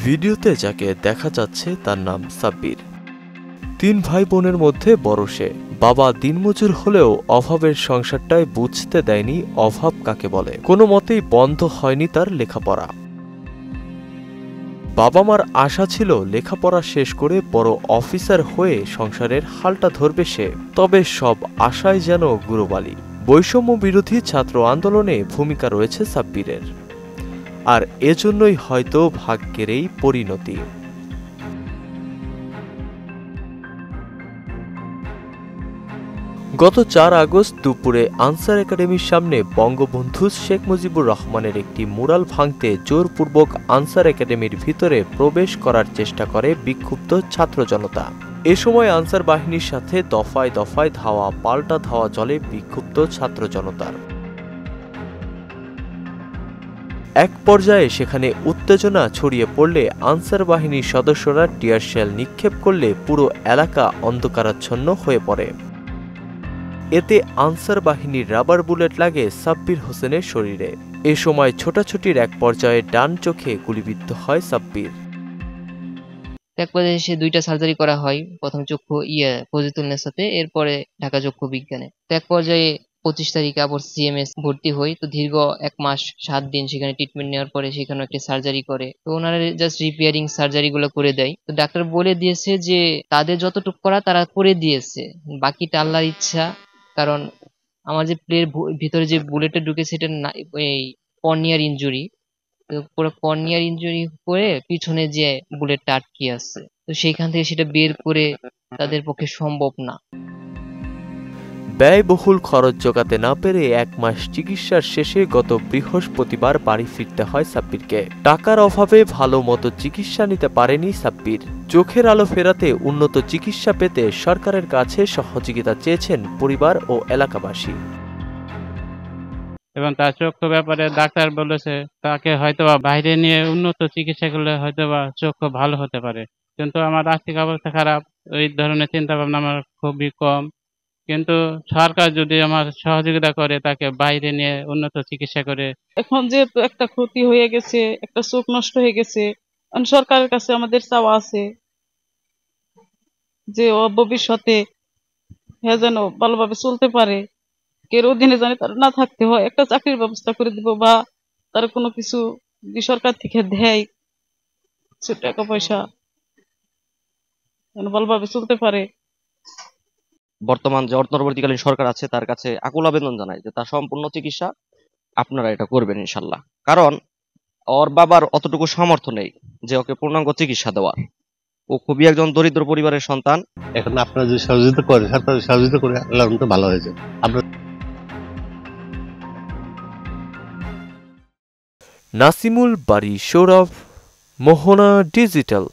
ভিডিওতে যাকে দেখা যাচ্ছে তার নাম সাব্বির। 3 ভাই বোনের মধ্যে বড় সে। বাবা দিনমজুর হলেও অভাবের সংসারটায় বুঝতে দেয়নি অভাব কাকে বলে। কোনো মতেই বন্ধ হয়নি তার লেখাপড়া। বাবা মার আশা ছিল লেখাপড়া শেষ করে বড় অফিসার হয়ে সংসারের হালটা ধরবে সে। তবে সব আশায় যেন গুরুবালি। বৈষম্য বিরোধী ছাত্র আন্দোলনে ভূমিকা রয়েছে সাব্বিরের, আর এজন্যই হয়তো ভাগ্যের এই পরিণতি। গত 4 আগস্ট দুপুরে আনসার একাডেমির সামনে বঙ্গবন্ধু শেখ মুজিবুর রহমানের একটি মুরাল ভাঙতে জোরপূর্বক আনসার একাডেমির ভিতরে প্রবেশ করার চেষ্টা করে বিক্ষুব্ধ ছাত্র জনতা। এ সময় আনসার বাহিনীর সাথে দফায় দফায় ধাওয়া পাল্টা ধাওয়া চলে বিক্ষুব্ধ ছাত্র জনতার। এক পর্যায়ে সেখানে উত্তেজনা ছড়িয়ে পড়লে আনসার বাহিনীর সদস্যরা টিয়ার শেল নিক্ষেপ করলে পুরো এলাকা অন্ধকারাচ্ছন্ন হয়ে পড়ে। এতে আনসার বাহিনীর রাবার বুলেট লাগে সাব্বির হোসেনের শরীরে। এ সময় ছোটাছুটির এক পর্যায়ে ডান চোখে গুলিবিদ্ধ হয় সাব্বির। এক পর্যায়ে সে 2টা সার্জারি করা হয়, প্রথম চক্ষু ফজিতুন্নেসাতে, এরপরে ঢাকা চক্ষু বিজ্ঞানে। তো এক পর্যায়ে 25 তারিখে আবার সিএমএস ভর্তি হই। তো দীর্ঘ 1 মাস 7 দিন সেখানে ট্রিটমেন্ট নেওয়ার পরে সেখানে একটা সার্জারি করে। তো ওনারা জাস্ট রিপেয়ারিং সার্জারি গুলো করে দেয়। তো ডাক্তার বলে দিয়েছে যে তাদের যতটুকু করা তারা করে দিয়েছে, বাকিটা আল্লাহর ইচ্ছা। কারণ আমার যে প্লের ভিতরে যে বুলেটটা ঢুকেছে সেটা এই কর্নিয়ার ইনজুরি। তো পুরো কর্নিয়ার ইনজুরি করে পিছনে যে বুলেটটা আটকে আছে, তো সেইখান থেকে সেটা বের করে তাদের পক্ষে সম্ভব না। ব্যয়বহুল খরচ জোগাতে না পেরে 1 মাস চিকিৎসার শেষে গত বৃহস্পতিবার বাড়ি ফিরতে হয় সাব্বিরকে। টাকার অভাবে ভালো মতো চিকিৎসা নিতে পারেনি সাব্বির। চোখের আলো ফেরাতে উন্নত চিকিৎসা পেতে সরকারের কাছে সহযোগিতা চেয়েছেন পরিবার ও এলাকাবাসী। এবং তার চক্ষু ব্যাপারে ডাক্তার বলেছে তাকে হয়তোবা বাইরে নিয়ে উন্নত চিকিৎসা করলে হয়তোবা চক্ষু ভালো হতে পারে। কিন্তু আমার আর্থিক অবস্থা খারাপ, এই ধরনের চিন্তা ভাবনা আমার খুবই কম। কিন্তু সরকার যদি আমার সহযোগিতা করে তাকে বাইরে নিয়ে উন্নত চিকিৎসা করে। এখন যেহেতু একটা ক্ষতি হয়ে গেছে, একটা চোখ নষ্ট হয়ে গেছে, সরকারের কাছে আমাদের চাওয়া আছে যে ও ভবিষ্যতে হ্যাঁ যেন ভালোভাবে চলতে পারে, কের অধীনে জানে তার না থাকতে হয়, একটা চাকরির ব্যবস্থা করে দিব, বা তার কোনো কিছু যদি সরকার থেকে দেয় টাকা পয়সা যেন ভালোভাবে চলতে পারে। বর্তমান যে অন্তর্বর্তীকালীন সরকার আছে তার কাছে আকুল আবেদন জানাই যে তার সম্পূর্ণ চিকিৎসা আপনারা এটা করবেন ইনশাল্লাহ। কারণ ওর বাবার অতটুকু সামর্থ্য নেই যে ওকে পূর্ণাঙ্গ চিকিৎসা দেওয়ার। ও খুবই একজন দরিদ্র পরিবারের সন্তান। এখন আপনারা যদি সহযোগিতা করে, সরকার সহযোগিতা করে, আল্লাহর মতো ভালো হয়ে যায়। নাসিমুল বারী, সৌরভ, মোহনা ডিজিটাল।